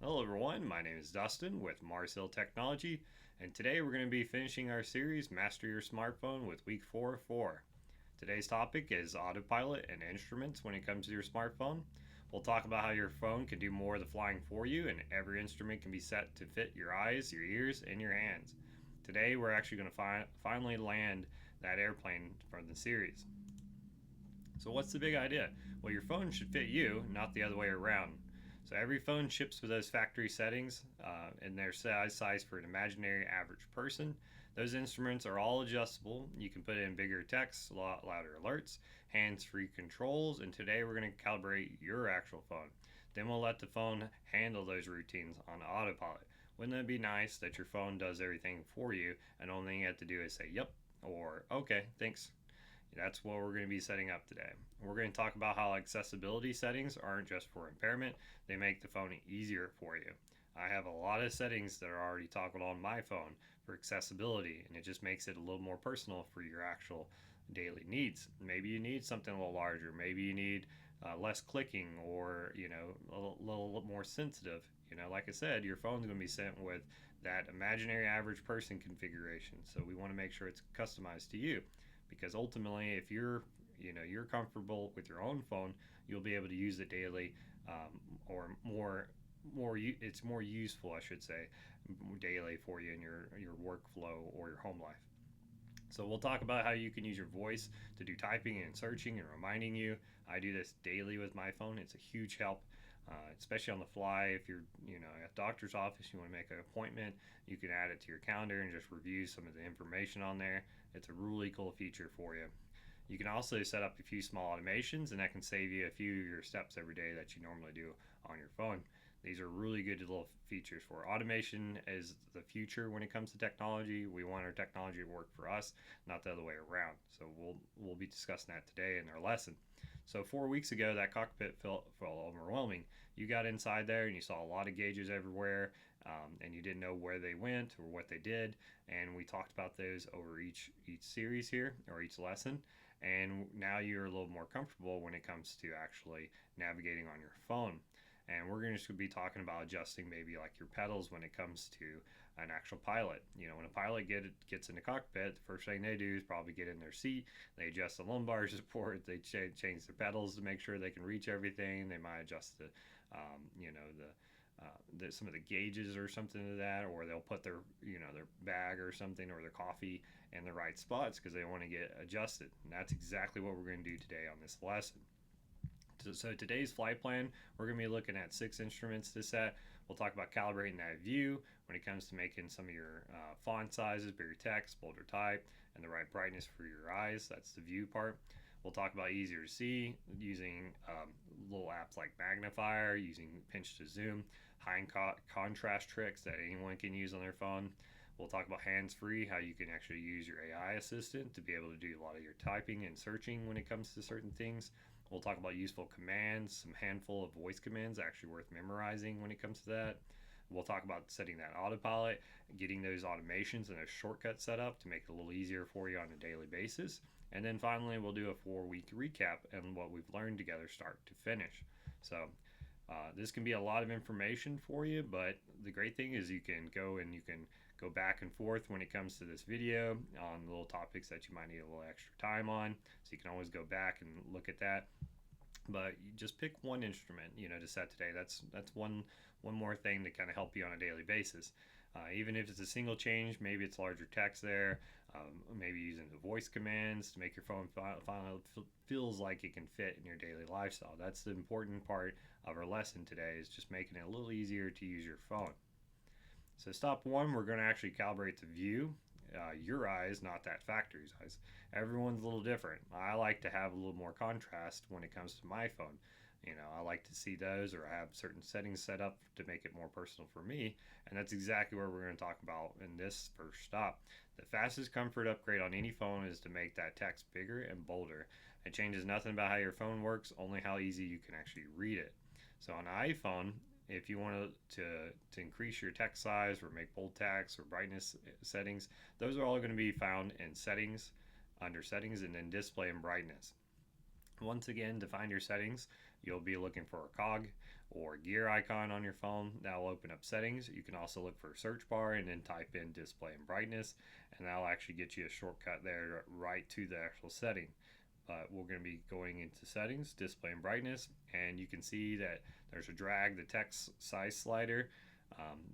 Hello everyone, my name is Dustin with Mars Hill Technology, and today we're going to be finishing our series Master Your Smartphone with week 4 of 4. Today's topic is Autopilot and instruments when it comes to your smartphone. We'll talk about how your phone can do more of the flying for you, and every instrument can be set to fit your eyes, your ears, and your hands. Today we're actually going to finally land that airplane from the series. So what's the big idea? Well, your phone should fit you, not the other way around. So every phone ships with those factory settings and their size for an imaginary average person. Those instruments are all adjustable. You can put in bigger text, louder alerts, hands-free controls, and today we're going to calibrate your actual phone. Then we'll let the phone handle those routines on autopilot. Wouldn't it be nice that your phone does everything for you and only thing you have to do is say yep or okay, thanks. That's what we're going to be setting up today. We're going to talk about how accessibility settings aren't just for impairment, they make the phone easier for you. I have a lot of settings that are already toggled on my phone for accessibility, and it just makes it a little more personal for your actual daily needs. Maybe you need something a little larger, maybe you need less clicking, or a little more sensitive. Like I said, your phone's going to be sent with that imaginary average person configuration, so we want to make sure it's customized to you, because ultimately if you're comfortable with your own phone, you'll be able to use it daily, or it's more useful, I should say, daily for you in your workflow or your home life. So we'll talk about how you can use your voice to do typing and searching and reminding you. I do this daily with my phone. It's a huge help, especially on the fly. If you're, at a doctor's office, you want to make an appointment, you can add it to your calendar and just review some of the information on there. It's a really cool feature for you. You can also set up a few small automations, and that can save you a few of your steps every day that you normally do on your phone. These are really good little features for automation. Is the future when it comes to technology. We want our technology to work for us, not the other way around. So we'll be discussing that today in our lesson. So 4 weeks ago, that cockpit felt overwhelming. You got inside there and you saw a lot of gauges everywhere, and you didn't know where they went or what they did. And we talked about those over each series here, or each lesson. And now you're a little more comfortable when it comes to actually navigating on your phone. And we're going to be talking about adjusting maybe like your pedals when it comes to an actual pilot. When a pilot gets in the cockpit, the first thing they do is probably get in their seat. They adjust the lumbar support. They change the pedals to make sure they can reach everything. They might adjust some of the gauges or something to that, or they'll put their their bag or something or their coffee in the right spots because they want to get adjusted. And that's exactly what we're going to do today on this lesson. So today's flight plan, we're going to be looking at 6 instruments to set. We'll talk about calibrating that view when it comes to making some of your font sizes, bigger text, bolder type, and the right brightness for your eyes. That's the view part. We'll talk about easier to see using little apps like Magnifier, using pinch to zoom, high contrast tricks that anyone can use on their phone. We'll talk about hands-free, how you can actually use your AI assistant to be able to do a lot of your typing and searching when it comes to certain things. We'll talk about useful commands, some handful of voice commands actually worth memorizing when it comes to that. We'll talk about setting that autopilot, getting those automations and a shortcut set up to make it a little easier for you on a daily basis. And then finally, we'll do a 4-week recap and what we've learned together start to finish. So this can be a lot of information for you, but the great thing is you can go back and forth when it comes to this video on little topics that you might need a little extra time on. So you can always go back and look at that. But you just pick one instrument, to set today. That's one more thing to kind of help you on a daily basis. Even if it's a single change, maybe it's larger text there, maybe using the voice commands to make your phone feels like it can fit in your daily lifestyle. That's the important part of our lesson today, is just making it a little easier to use your phone. So step 1, we're going to actually calibrate the view. Your eyes, not that factory's eyes. Everyone's a little different. I like to have a little more contrast when it comes to my phone. I like to see those, or I have certain settings set up to make it more personal for me. And that's exactly what we're going to talk about in this first stop. The fastest comfort upgrade on any phone is to make that text bigger and bolder. It changes nothing about how your phone works, only how easy you can actually read it. So on an iPhone, if you want to increase your text size or make bold text or brightness settings, those are all going to be found in settings, under settings, and then display and brightness. Once again, to find your settings, you'll be looking for a cog or gear icon on your phone. That will open up settings. You can also look for a search bar and then type in display and brightness, and that'll actually get you a shortcut there right to the actual setting. But we're going to be going into settings, display and brightness, and you can see that there's a drag the text size slider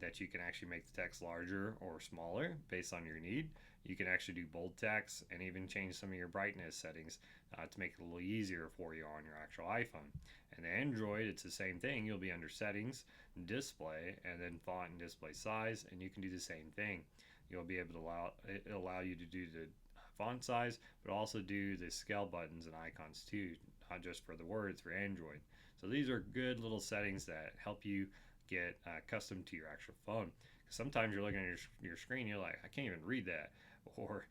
that you can actually make the text larger or smaller based on your need. You can actually do bold text and even change some of your brightness settings to make it a little easier for you on your actual iPhone. And the Android, it's the same thing. You'll be under settings, display, and then font and display size, and you can do the same thing. You'll be able to allow you to do the font size, but also do the scale buttons and icons too, not just for the words for Android. So these are good little settings that help you get accustomed to your actual phone. Sometimes you're looking at your screen, you're like, I can't even read that, or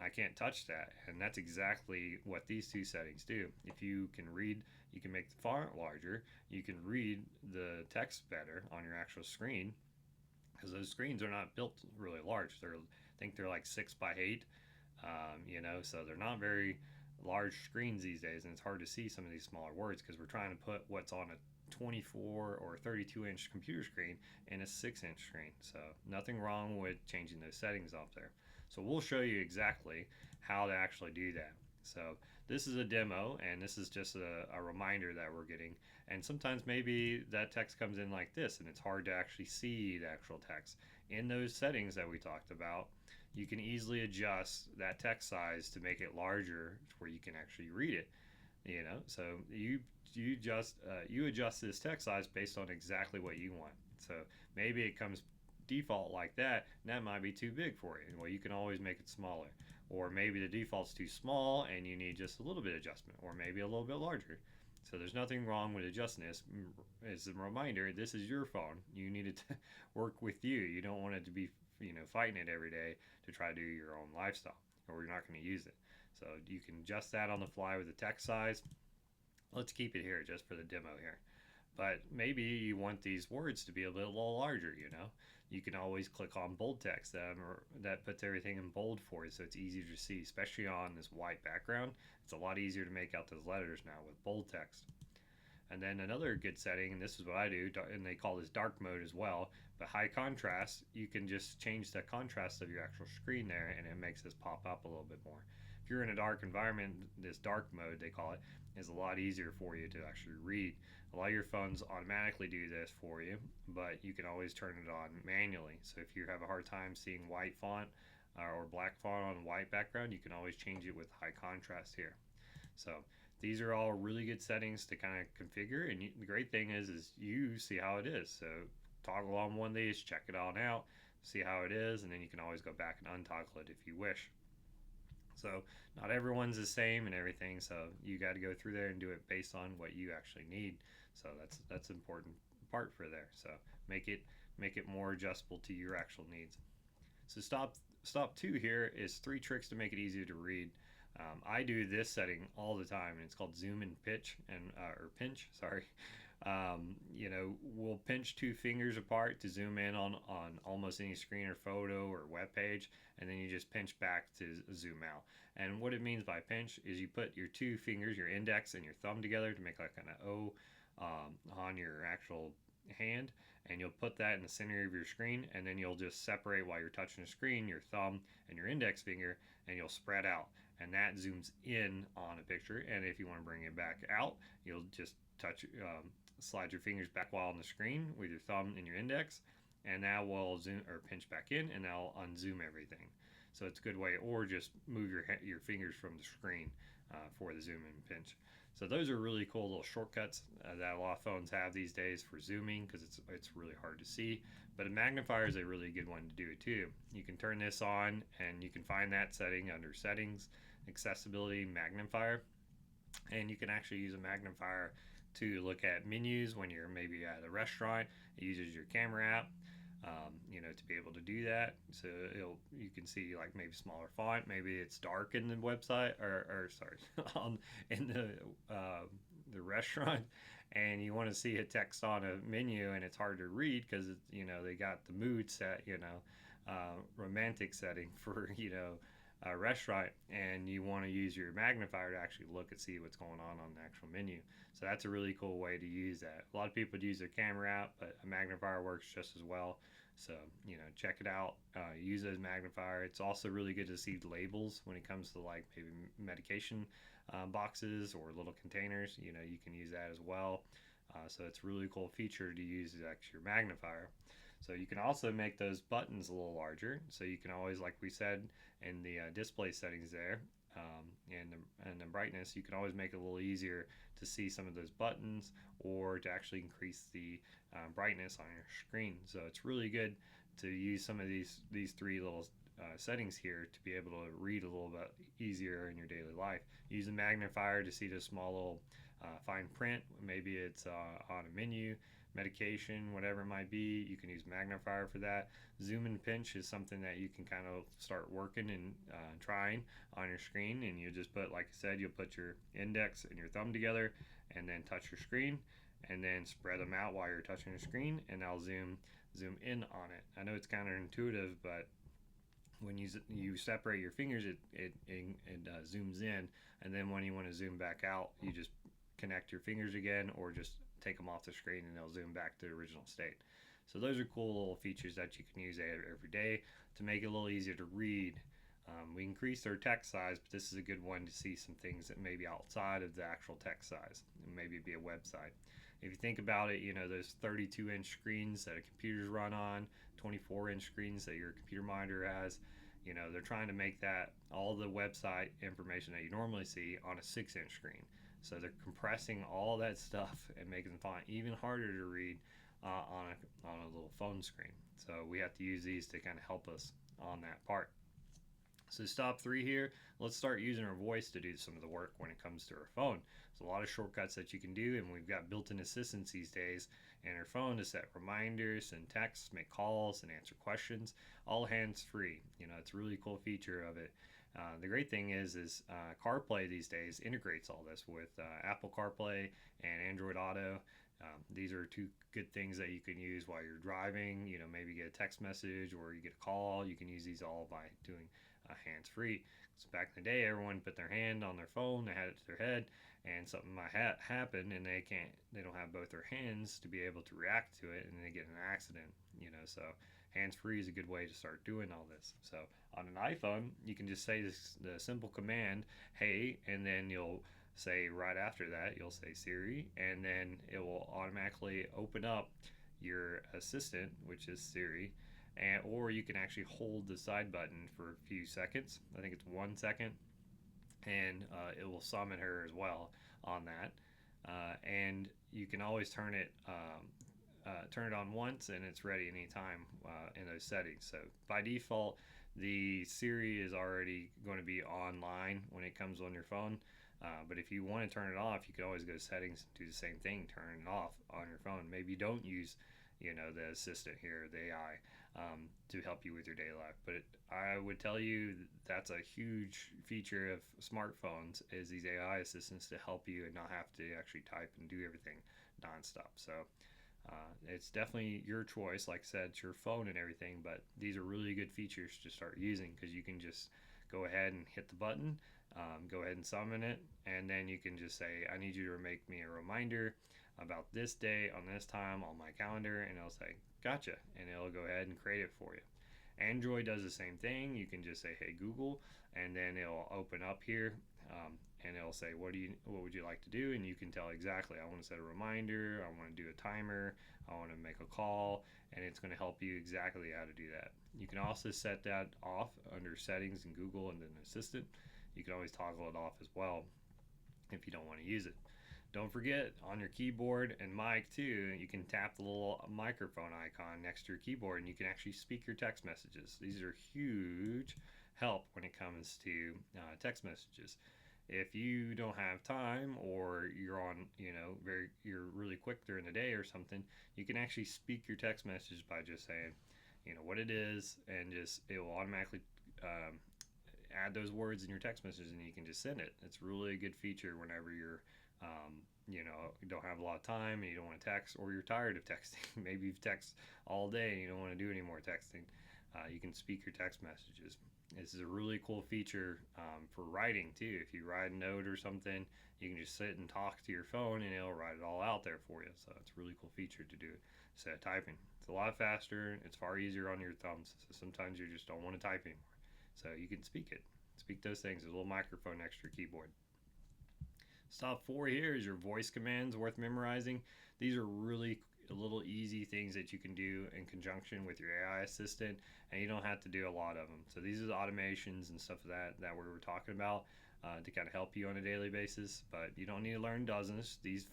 I can't touch that, and that's exactly what these two settings do. If you can read, you can make the font larger, you can read the text better on your actual screen, because those screens are not built really large. I think they're like 6x8, so they're not very large screens these days, and it's hard to see some of these smaller words because we're trying to put what's on a 24 or 32 inch computer screen in a 6-inch screen. So nothing wrong with changing those settings off there. So we'll show you exactly how to actually do that. So this is a demo, and this is just a reminder that we're getting. And sometimes maybe that text comes in like this and it's hard to actually see the actual text. In those settings that we talked about, you can easily adjust that text size to make it larger where you can actually read it. So you adjust this text size based on exactly what you want. So maybe it comes default like that, and that might be too big for you. Well, you can always make it smaller. Or maybe the default's too small and you need just a little bit of adjustment, or maybe a little bit larger. So there's nothing wrong with adjusting this. As a reminder, this is your phone. You need it to work with you. You don't want it to be fighting it every day to try to do your own lifestyle, or you're not going to use it. So you can adjust that on the fly with the text size. Let's keep it here just for the demo here. But maybe you want these words to be a little larger, You can always click on bold text that puts everything in bold for you, so it's easier to see, especially on this white background. It's a lot easier to make out those letters now with bold text. And then another good setting, and this is what I do, and they call this dark mode as well, but high contrast, you can just change the contrast of your actual screen there, and it makes this pop up a little bit more. If you're in a dark environment, this dark mode, they call it, is a lot easier for you to actually read. A lot of your phones automatically do this for you, but you can always turn it on manually. So if you have a hard time seeing white font or black font on white background, you can always change it with high contrast here. So these are all really good settings to kind of configure, and the great thing is you see how it is. So toggle on one of these, check it on out, see how it is, and then you can always go back and untoggle it if you wish. So not everyone's the same and everything, so you got to go through there and do it based on what you actually need. So that's an important part for there. So make it more adjustable to your actual needs. So stop 2 here is 3 tricks to make it easier to read. I do this setting all the time, and it's called zoom and pitch or pinch. Sorry. We'll pinch 2 fingers apart to zoom in on almost any screen or photo or web page, and then you just pinch back to zoom out. And what it means by pinch is you put your 2 fingers, your index and your thumb together to make like an O on your actual hand, and you'll put that in the center of your screen, and then you'll just separate while you're touching the screen, your thumb and your index finger, and you'll spread out, and that zooms in on a picture. And if you want to bring it back out, you'll just slide your fingers back while on the screen with your thumb and your index, and now we'll zoom or pinch back in, and now unzoom everything. So it's a good way, or just move your fingers from the screen for the zoom and pinch. So those are really cool little shortcuts that a lot of phones have these days for zooming, because it's really hard to see. But a magnifier is a really good one to do it too. You can turn this on, and you can find that setting under settings, accessibility, magnifier, and you can actually use a magnifier to look at menus when you're maybe at a restaurant. It uses your camera app, to be able to do that. So you can see like maybe smaller font, maybe it's dark in the website in the restaurant, and you want to see a text on a menu and it's hard to read because they got the mood set, romantic setting for restaurant and you want to use your magnifier to actually look and see what's going on the actual menu. So that's a really cool way to use that. A lot of people use their camera app, but a magnifier works just as well. So, check it out. Use those magnifier. It's also really good to see labels when it comes to like maybe medication boxes or little containers. You can use that as well. So it's a really cool feature to use as actually your magnifier. So you can also make those buttons a little larger. So you can always, like we said in the display settings there, and the brightness, you can always make it a little easier to see some of those buttons or to actually increase the brightness on your screen. So it's really good to use some of these three little settings here to be able to read a little bit easier in your daily life. Use a magnifier to see the small little fine print. Maybe it's on a menu, medication, whatever it might be. You can use magnifier for that. Zoom and pinch is something that you can kind of start working and trying on your screen, and you just put, like I said, you'll put your index and your thumb together and then touch your screen and then spread them out while you're touching your screen, and I'll zoom in on it. I know it's counterintuitive, but when you separate your fingers, it zooms in, and then when you want to zoom back out, you just connect your fingers again or just take them off the screen and they'll zoom back to the original state. So those are cool little features that you can use every day to make it a little easier to read. We increased our text size, but this is a good one to see some things that may be outside of the actual text size. Maybe be a website. If you think about it, those 32-inch screens that computers run on, 24-inch screens that your computer monitor has, they're trying to make that all the website information that you normally see on a 6-inch screen. So they're compressing all that stuff and making the font even harder to read on a little phone screen. So we have to use these to kind of help us on that part. So stop 3 here, let's start using our voice to do some of the work when it comes to our phone. There's a lot of shortcuts that you can do, and we've got built-in assistants these days in our phone to set reminders and texts, make calls, and answer questions, all hands-free. It's a really cool feature of it. The great thing is CarPlay these days integrates all this with Apple CarPlay and Android Auto. These are 2 good things that you can use while you're driving. Maybe get a text message or you get a call. You can use these all by doing hands-free. So back in the day, everyone put their hand on their phone, they had it to their head, and something might happen, and they don't have both their hands to be able to react to it, and they get in an accident. So hands-free is a good way to start doing all this. So on an iPhone, you can just say the simple command, hey, and then you'll say right after that, you'll say Siri, and then it will automatically open up your assistant, which is Siri, or you can actually hold the side button for a few seconds. I think it's 1 second, and it will summon her as well on that. And you can always turn it on once, and it's ready anytime in those settings. So by default, the Siri is already going to be online when it comes on your phone. But if you want to turn it off, you can always go to settings and do the same thing, turn it off on your phone. Maybe you don't use the assistant here, the AI, to help you with your daily life. But I would tell you that's a huge feature of smartphones, is these AI assistants to help you and not have to actually type and do everything nonstop. So it's definitely your choice. Like I said, it's your phone and everything, but these are really good features to start using, because you can just go ahead and hit the button, go ahead and summon it, and then you can just say, I need you to make me a reminder about this day on this time on my calendar, and it'll say, gotcha, and it'll go ahead and create it for you. Android does the same thing. You can just say, hey Google, and then it'll open up here, and it'll say, what would you like to do? And you can tell exactly, I want to set a reminder, I want to do a timer, I want to make a call, and it's going to help you exactly how to do that. You can also set that off under settings in Google and then Assistant. You can always toggle it off as well if you don't want to use it. Don't forget, on your keyboard and mic too, you can tap the little microphone icon next to your keyboard, and you can actually speak your text messages. These are huge help when it comes to text messages. If you don't have time, or you're on, you're really quick during the day or something, you can actually speak your text message by just saying, what it is, and it will automatically add those words in your text message, and you can just send it. It's really a good feature whenever you're you don't have a lot of time and you don't want to text, or you're tired of texting. Maybe you've texted all day and you don't want to do any more texting. You can speak your text messages. This is a really cool feature for writing too. If you write a note or something, you can just sit and talk to your phone and it'll write it all out there for you. So it's a really cool feature to do instead of typing. It's a lot faster. It's far easier on your thumbs. So sometimes you just don't want to type anymore. So you can speak it. Speak those things. There's a little microphone next to your keyboard. Stop 4 here is your voice commands worth memorizing. These are really little easy things that you can do in conjunction with your AI assistant, and you don't have to do a lot of them. So these are the automations and stuff that we were talking about to kind of help you on a daily basis, but you don't need to learn dozens. These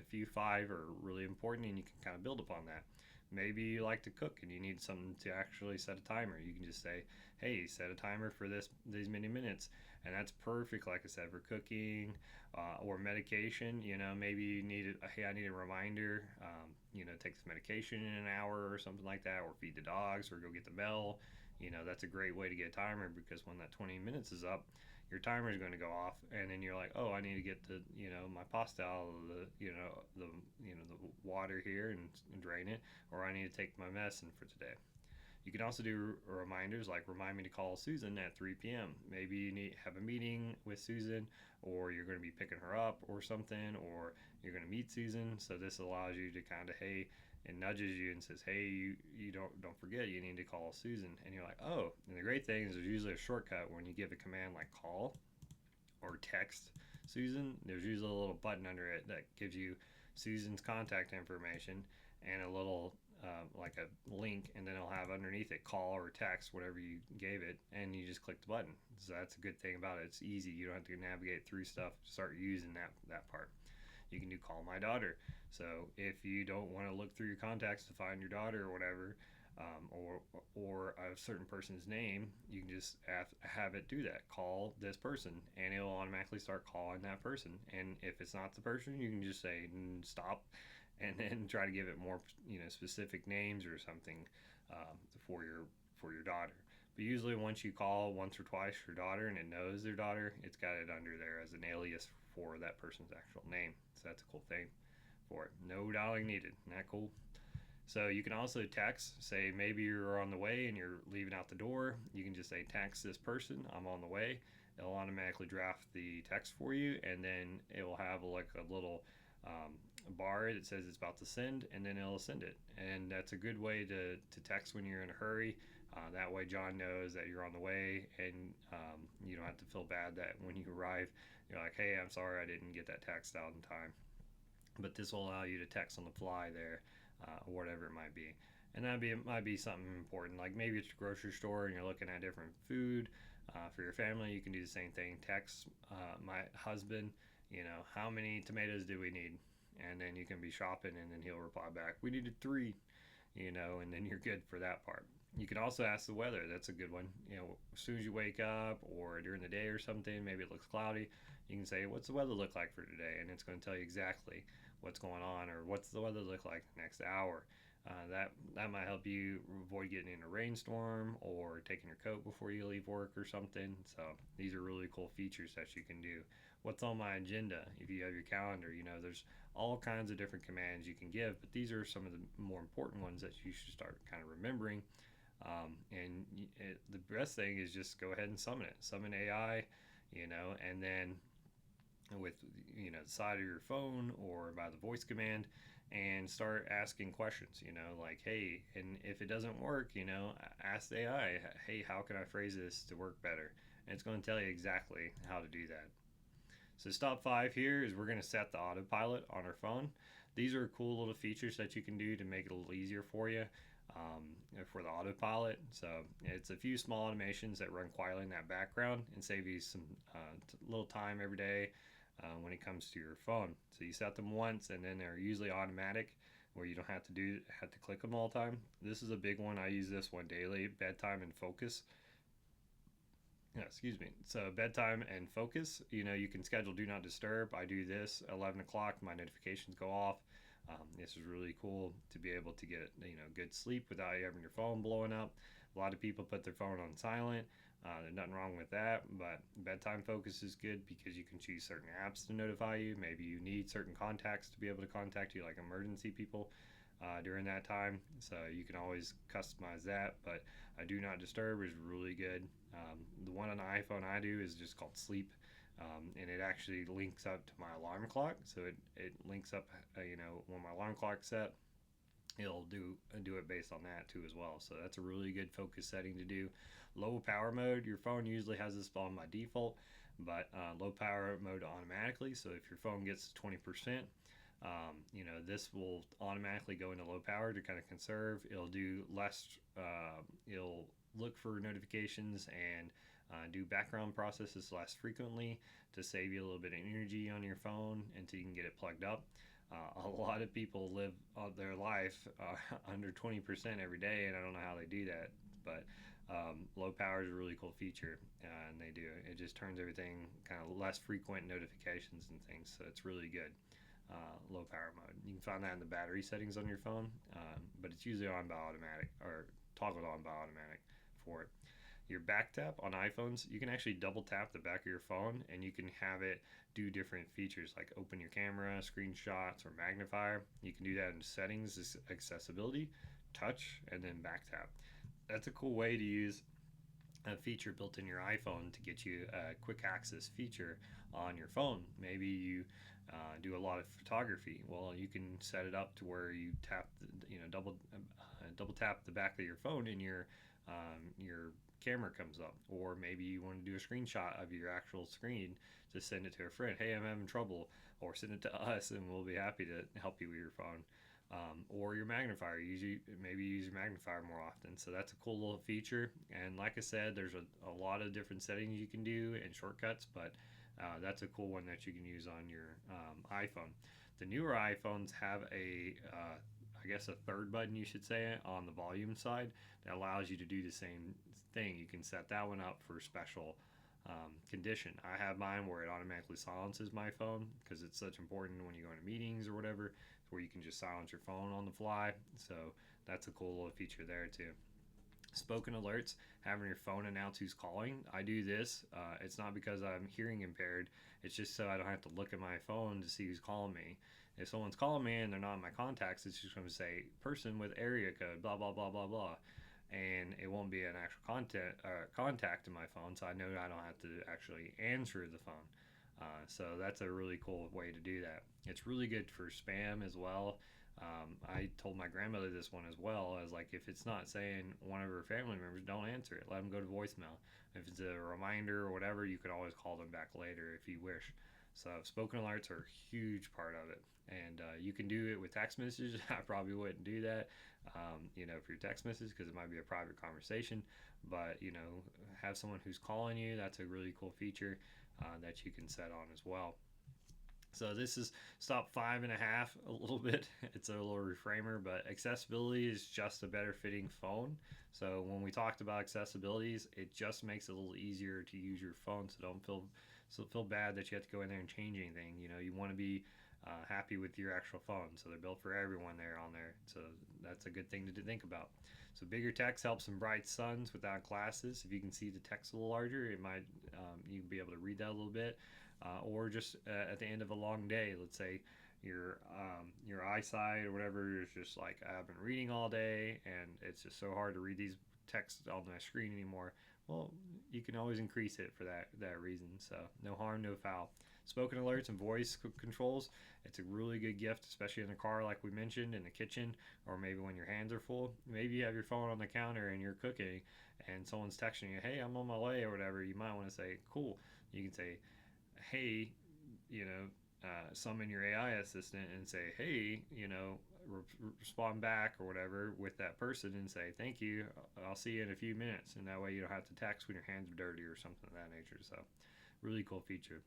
few 5 are really important, and you can kind of build upon that. Maybe you like to cook and you need something to actually set a timer. You can just say, hey, set a timer for these many minutes, and that's perfect, like I said, for cooking or medication. Maybe you need hey, I need a reminder, take this medication in an hour or something like that, or feed the dogs or go get the mail. That's a great way to get a timer, because when that 20 minutes is up, your timer is going to go off, and then you're like, oh, I need to get my pasta out of the water here and drain it, or I need to take my medicine for today. You can also do reminders like remind me to call Susan at 3 p.m. Maybe you have a meeting with Susan, or you're going to be picking her up or something, or you're going to meet Susan. So this allows you to kind of, hey, and nudges you and says, hey, you don't forget, you need to call Susan. And you're like, oh. And the great thing is there's usually a shortcut when you give a command like call or text Susan. There's usually a little button under it that gives you Susan's contact information and a little like a link, and then it'll have underneath it call or text, whatever you gave it, and you just click the button. So that's a good thing about it. It's easy. You don't have to navigate through stuff to start using that part. You can do call my daughter. So if you don't want to look through your contacts to find your daughter or whatever, or a certain person's name, you can just have it do that. Call this person, and it'll automatically start calling that person. And if it's not the person, you can just say stop, and then try to give it more specific names or something for your daughter. But usually once you call once or twice your daughter and it knows their daughter, it's got it under there as an alias for that person's actual name. So that's a cool thing for it. No dialing needed. Isn't that cool? So you can also text, say maybe you're on the way and you're leaving out the door. You can just say text this person, I'm on the way. It'll automatically draft the text for you, and then it will have like a little bar that says it's about to send, and then it'll send it. And that's a good way to text when you're in a hurry. That way John knows that you're on the way, and you don't have to feel bad that when you arrive, you're like, hey, I'm sorry I didn't get that text out in time. But this will allow you to text on the fly there, or whatever it might be. And it might be something important, like maybe it's a grocery store and you're looking at different food for your family. You can do the same thing. Text my husband, how many tomatoes do we need? And then you can be shopping, and then he'll reply back, we needed 3, and then you're good for that part. You can also ask the weather. That's a good one. As soon as you wake up or during the day or something, maybe it looks cloudy, you can say, what's the weather look like for today? And it's going to tell you exactly what's going on, or what's the weather look like the next hour. That might help you avoid getting in a rainstorm or taking your coat before you leave work or something. So these are really cool features that you can do. What's on my agenda? If you have your calendar, there's all kinds of different commands you can give, but these are some of the more important ones that you should start kind of remembering. The best thing is just go ahead and summon it. Summon AI, and then with the side of your phone or by the voice command, and start asking questions, like, hey, and if it doesn't work, ask the AI, hey, how can I phrase this to work better? And it's going to tell you exactly how to do that. So step 5 here is we're going to set the autopilot on our phone. These are cool little features that you can do to make it a little easier for you for the autopilot. So it's a few small automations that run quietly in that background and save you some little time every day when it comes to your phone. So you set them once, and then they're usually automatic, where you don't have to click them all the time. This is a big one. I use this one daily: bedtime and focus. Excuse me. So bedtime and focus, you can schedule do not disturb. I do this 11 o'clock, my notifications go off. This is really cool to be able to get good sleep without having your phone blowing up. A lot of people put their phone on silent. There's nothing wrong with that, but bedtime focus is good because you can choose certain apps to notify you. Maybe you need certain contacts to be able to contact you, like emergency people. during that time. So you can always customize that. But Do Not Disturb is really good. The one on the iPhone I do is just called Sleep. And it actually links up to my alarm clock. So it links up, when my alarm clock's set, it'll do it based on that too as well. So that's a really good focus setting to do. Low power mode, your phone usually has this on by default, but low power mode automatically. So if your phone gets 20%, this will automatically go into low power to kind of conserve. It'll do less. It'll look for notifications and do background processes less frequently to save you a little bit of energy on your phone until you can get it plugged up. A lot of people live their life under 20% every day, and I don't know how they do that. But low power is a really cool feature, and they do it. It just turns everything kind of less frequent notifications and things, so it's really good. Low power mode. You can find that in the battery settings on your phone, but it's usually on by automatic or toggled on by automatic for it. Your back tap on iPhones, you can actually double tap the back of your phone and you can have it do different features like open your camera, screenshots, or magnifier. You can do that in settings, accessibility, touch, and then back tap. That's a cool way to use a feature built in your iPhone to get you a quick access feature on your phone. Maybe you do a lot of photography. Well, you can set it up to where you tap, double tap the back of your phone and your camera comes up. Or maybe you want to do a screenshot of your actual screen to send it to a friend. Hey, I'm having trouble, or send it to us, and we'll be happy to help you with your phone. Or your magnifier. Maybe use your magnifier more often. So that's a cool little feature. And like I said, there's a lot of different settings you can do and shortcuts, but that's a cool one that you can use on your iPhone. The newer iPhones have I guess a third button, you should say, on the volume side that allows you to do the same thing. You can set that one up for special condition. I have mine where it automatically silences my phone because it's such important when you go into meetings or whatever, where you can just silence your phone on the fly. So that's a cool little feature there too. Spoken alerts, having your phone announce who's calling. I do this. It's not because I'm hearing impaired. It's just so I don't have to look at my phone to see who's calling me. If someone's calling me and they're not in my contacts, it's just going to say person with area code, blah, blah, blah, blah, blah. And it won't be an actual contact in my phone, so I know I don't have to actually answer the phone. So that's a really cool way to do that. It's really good for spam as well. I told my grandmother this one as well. I was like, if it's not saying one of her family members, don't answer it. Let them go to voicemail. If it's a reminder or whatever, you could always call them back later if you wish. So spoken alerts are a huge part of it. And you can do it with text messages. I probably wouldn't do that, for your text message because it might be a private conversation. But, have someone who's calling you. That's a really cool feature that you can set on as well. So this is stop 5.5 a little bit. It's a little reframer, but accessibility is just a better fitting phone. So when we talked about accessibilities, it just makes it a little easier to use your phone. So don't feel bad that you have to go in there and change anything. You want to be happy with your actual phone. So they're built for everyone there on there. So that's a good thing to think about. So bigger text helps in bright suns without glasses. If you can see the text a little larger, it might you can be able to read that a little bit. Or just at the end of a long day, let's say your eyesight or whatever is just like, I've been reading all day and it's just so hard to read these texts on my screen anymore. Well, you can always increase it for that reason. So no harm, no foul. Spoken alerts and voice controls, it's a really good gift, especially in the car like we mentioned, in the kitchen, or maybe when your hands are full. Maybe you have your phone on the counter and you're cooking and someone's texting you, hey, I'm on my way or whatever. You might want to say, cool. You can say, hey, summon your AI assistant and say, hey, respond back or whatever with that person and say, thank you, I'll see you in a few minutes. And that way you don't have to text when your hands are dirty or something of that nature. So really cool feature.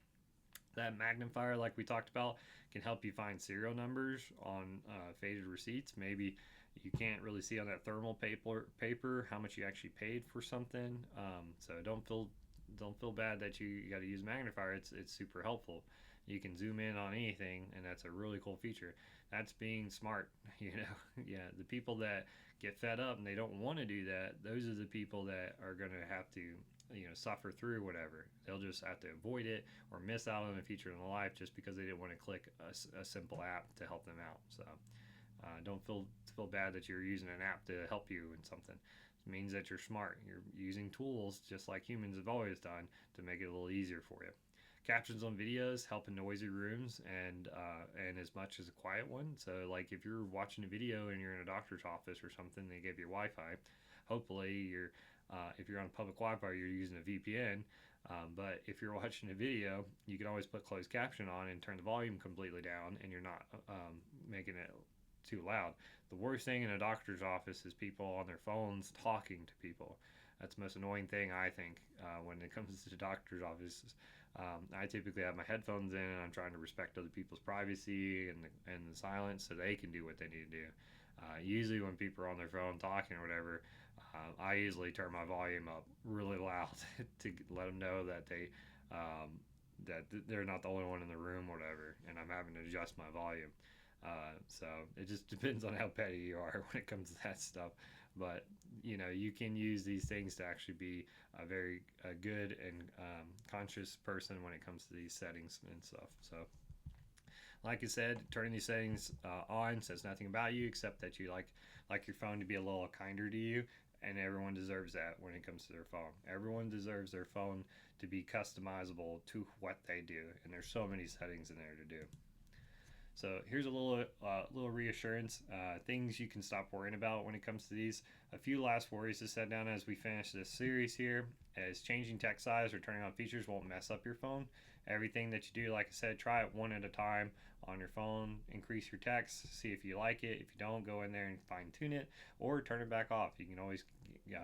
That magnifier, like we talked about, can help you find serial numbers on faded receipts. Maybe you can't really see on that thermal paper how much you actually paid for something. So don't feel bad that you got to use magnifier. It's super helpful. You can zoom in on anything, and that's a really cool feature. That's being smart. Yeah, the people that get fed up and they don't want to do that, those are the people that are going to have to suffer through whatever. They'll just have to avoid it or miss out on a feature in their life just because they didn't want to click a simple app to help them out. So Don't feel bad that you're using an app to help you in something. It means that you're smart. You're using tools just like humans have always done to make it a little easier for you. Captions on videos help in noisy rooms and as much as a quiet one. So like if you're watching a video and you're in a doctor's office or something, they give you Wi-Fi. Hopefully you're if you're on public Wi-Fi, you're using a VPN. But if you're watching a video, you can always put closed caption on and turn the volume completely down, and you're not making it too loud. The worst thing in a doctor's office is people on their phones talking to people. That's the most annoying thing I think when it comes to doctor's offices. I typically have my headphones in and I'm trying to respect other people's privacy and the silence so they can do what they need to do. Usually when people are on their phone talking or whatever, I usually turn my volume up really loud to let them know that they're not the only one in the room or whatever, and I'm having to adjust my volume. So it just depends on how petty you are when it comes to that stuff. But you can use these things to actually be a very good and conscious person when it comes to these settings and stuff. So, like I said, turning these settings on says nothing about you except that you like your phone to be a little kinder to you. And everyone deserves that when it comes to their phone. Everyone deserves their phone to be customizable to what they do, and there's so many settings in there to do. So here's a little reassurance, things you can stop worrying about when it comes to these. A few last worries to set down as we finish this series here is changing text size or turning on features won't mess up your phone. Everything that you do, like I said, try it one at a time on your phone. Increase your text, see if you like it. If you don't, go in there and fine tune it or turn it back off. You can always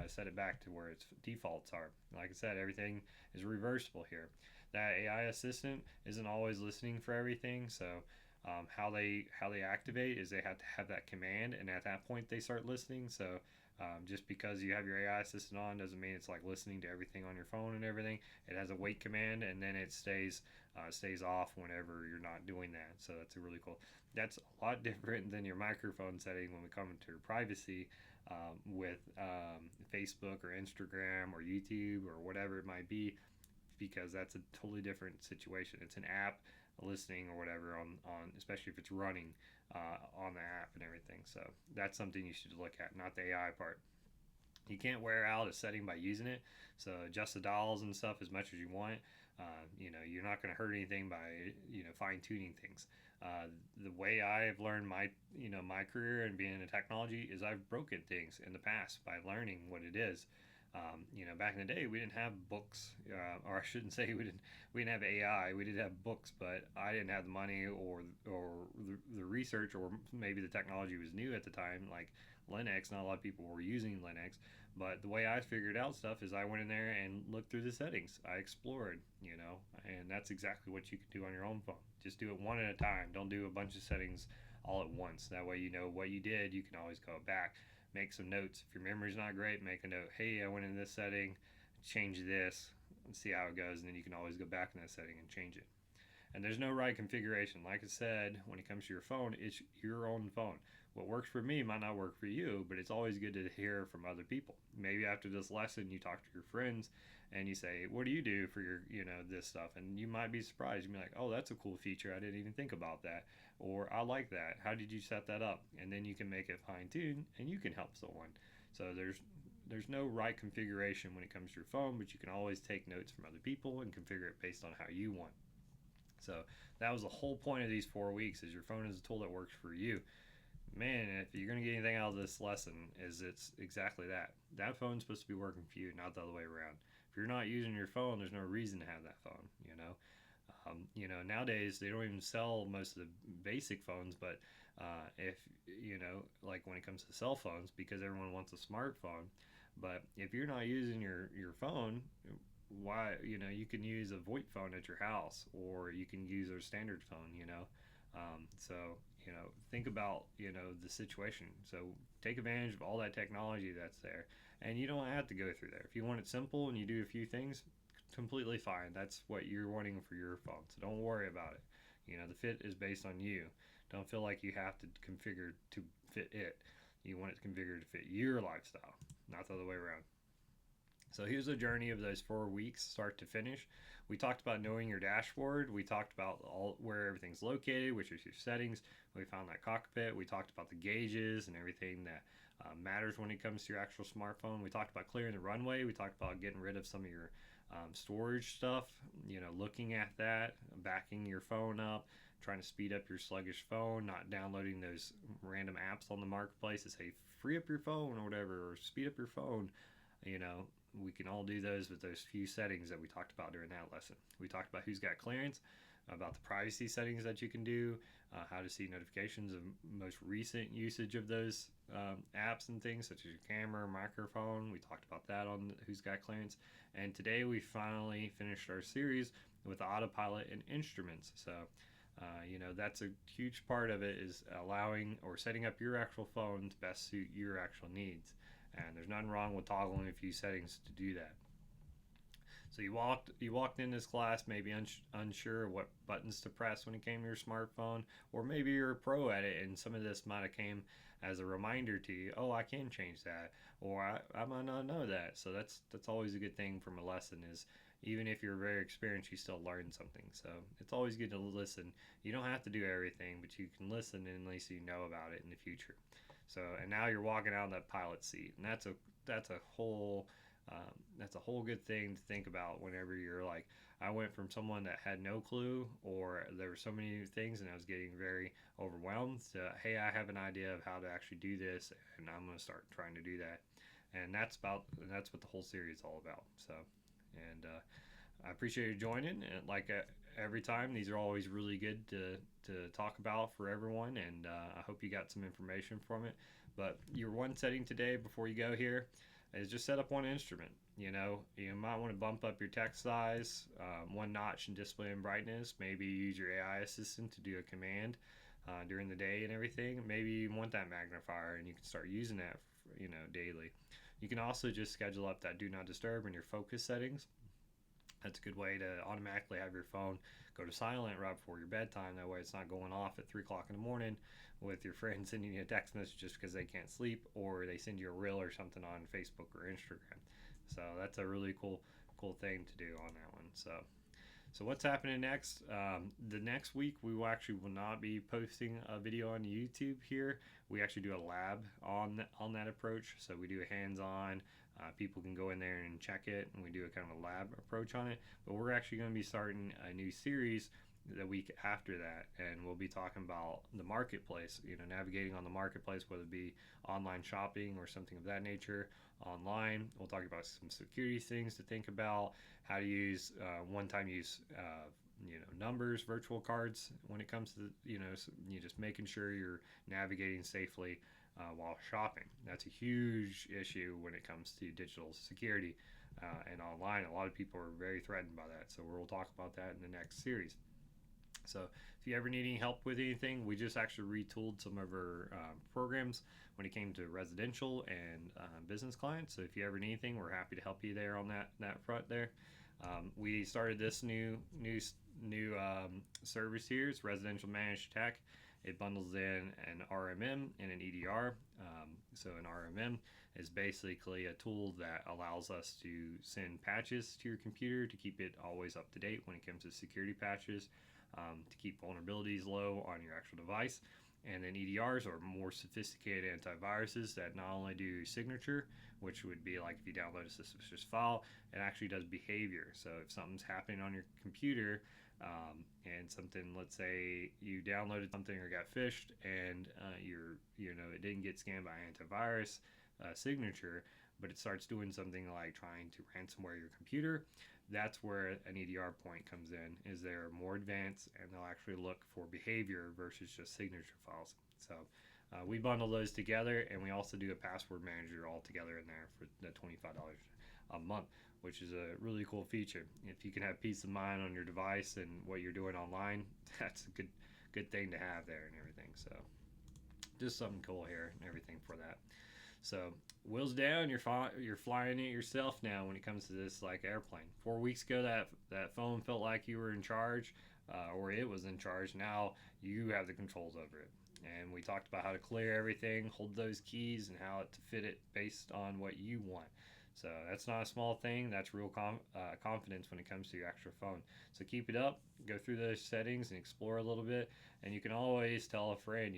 set it back to where its defaults are. Like I said, everything is reversible here. That AI assistant isn't always listening for everything, so how they activate is they have to have that command, and at that point they start listening. So just because you have your AI assistant on doesn't mean it's like listening to everything on your phone and everything. It has a wait command, and then it stays off whenever you're not doing that. So that's a really cool. That's a lot different than your microphone setting when we come into your privacy with Facebook or Instagram or YouTube or whatever it might be, because that's a totally different situation. It's an app listening or whatever on especially if it's running on the app and everything. So that's something you should look at, not the AI part. You can't wear out a setting by using it, so adjust the dials and stuff as much as you want. You're not going to hurt anything by fine tuning things. The way I've learned my career and being in technology is I've broken things in the past by learning what it is. Back in the day, we didn't have books, or I shouldn't say we didn't have AI. We did have books, but I didn't have the money or the research, or maybe the technology was new at the time, like Linux. Not a lot of people were using Linux, but the way I figured out stuff is I went in there and looked through the settings. I explored, and that's exactly what you can do on your own phone. Just do it one at a time. Don't do a bunch of settings all at once. That way you know what you did. You can always go back. Make some notes. If your memory's not great, make a note. Hey, I went in this setting, change this, and see how it goes. And then you can always go back in that setting and change it. And there's no right configuration. Like I said, when it comes to your phone, it's your own phone. What works for me might not work for you, but it's always good to hear from other people. Maybe after this lesson, you talk to your friends and you say, what do you do for your, this stuff? And you might be surprised. You might be like, oh, that's a cool feature. I didn't even think about that. Or I like that. How did you set that up? And then you can make it fine tuned and you can help someone. So there's no right configuration when it comes to your phone, but you can always take notes from other people and configure it based on how you want. So that was the whole point of these 4 weeks, is your phone is a tool that works for you. Man, if you're going to get anything out of this lesson, is it's exactly that. That phone's supposed to be working for you, not the other way around. If you're not using your phone, there's no reason to have that phone, nowadays they don't even sell most of the basic phones, but if, like when it comes to cell phones, because everyone wants a smartphone, but if you're not using your phone, why, you can use a VoIP phone at your house, or you can use a standard phone, so think about the situation. So take advantage of all that technology that's there, and you don't have to go through there. If you want it simple and you do a few things, completely fine. That's what you're wanting for your phone, so don't worry about it. The fit is based on you. Don't feel like you have to configure to fit it. You want it configured to fit your lifestyle, not the other way around. So here's the journey of those 4 weeks, start to finish. We talked about knowing your dashboard. We talked about where everything's located, which is your settings. We found that cockpit. We talked about the gauges and everything that matters when it comes to your actual smartphone. We talked about clearing the runway. We talked about getting rid of some of your storage stuff. Looking at that, backing your phone up, trying to speed up your sluggish phone, not downloading those random apps on the marketplace that say free up your phone or whatever, or speed up your phone. You know, we can all do those with those few settings that we talked about during that lesson. We talked about who's got clearance, about the privacy settings that you can do, how to see notifications of most recent usage of those apps and things, such as your camera, microphone. We talked about that on who's got clearance. And today we finally finished our series with Autopilot and Instruments. So, that's a huge part of it, is allowing or setting up your actual phone to best suit your actual needs. And there's nothing wrong with toggling a few settings to do that. So you walked in this class maybe unsure what buttons to press when it came to your smartphone, or maybe you're a pro at it and some of this might have came as a reminder to you. Oh, I can change that, or I might not know that. So that's always a good thing from a lesson, is even if you're very experienced, you still learn something. So it's always good to listen. You don't have to do everything, but you can listen, and at least you know about it in the future. So, and now you're walking out of that pilot seat, and that's a whole good thing to think about whenever you're like, I went from someone that had no clue, or there were so many new things and I was getting very overwhelmed, to, hey, I have an idea of how to actually do this, and I'm going to start trying to do that. And that's what the whole series is all about. So, and I appreciate you joining. And like every time, these are always really good to talk about for everyone, and I hope you got some information from it. But your one setting today before you go here is just set up one instrument. You might want to bump up your text size, one notch in display and brightness. Maybe use your AI assistant to do a command during the day and everything. Maybe you want that magnifier, and you can start using that daily. You can also just schedule up that do not disturb in your focus settings. That's a good way to automatically have your phone go to silent right before your bedtime. That way it's not going off at 3 o'clock in the morning with your friends sending you a text message just because they can't sleep, or they send you a reel or something on Facebook or Instagram. So that's a really cool thing to do on that one. So what's happening next? The next week we will not be posting a video on YouTube here. We actually do a lab on that approach. So we do a hands-on. People can go in there and check it, and we do a kind of a lab approach on it. But we're actually going to be starting a new series the week after that, and we'll be talking about the marketplace, navigating on the marketplace, whether it be online shopping or something of that nature online. We'll talk about some security things to think about, how to use one-time use numbers, virtual cards when it comes to you just making sure you're navigating safely while shopping. That's a huge issue when it comes to digital security and online. A lot of people are very threatened by that, so we'll talk about that in the next series. So if you ever need any help with anything, we just actually retooled some of our programs when it came to residential and business clients. So if you ever need anything, we're happy to help you there on that front there. We started this new service here. It's Residential Managed Tech. It bundles in an RMM and an EDR. So an RMM is basically a tool that allows us to send patches to your computer to keep it always up to date when it comes to security patches, to keep vulnerabilities low on your actual device. And then EDRs are more sophisticated antiviruses that not only do signature, which would be like if you download a suspicious file, it actually does behavior. So if something's happening on your computer, and something, let's say you downloaded something or got phished, and it didn't get scanned by antivirus signature, but it starts doing something like trying to ransomware your computer, that's where an EDR point comes in, is they're more advanced and they'll actually look for behavior versus just signature files. So we bundle those together, and we also do a password manager all together in there for the $25 a month, which is a really cool feature. If you can have peace of mind on your device and what you're doing online, that's a good thing to have there and everything. So just something cool here and everything for that. So wheels down, you're flying it yourself now when it comes to this like airplane. 4 weeks ago, that phone felt like you were in charge, or it was in charge. Now you have the controls over it. And we talked about how to clear everything, hold those keys, and how to fit it based on what you want. So that's not a small thing. That's real confidence when it comes to your actual phone. So keep it up. Go through those settings and explore a little bit. And you can always tell a friend,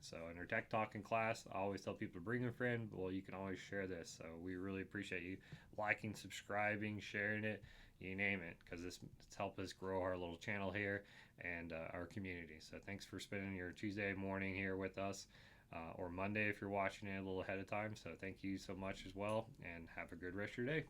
So in our Tech Talk in class, I always tell people to bring a friend. Well, you can always share this. So we really appreciate you liking, subscribing, sharing it, you name it, because it's helped us grow our little channel here and our community. So thanks for spending your Tuesday morning here with us or Monday if you're watching it a little ahead of time. So thank you so much as well, and have a good rest of your day.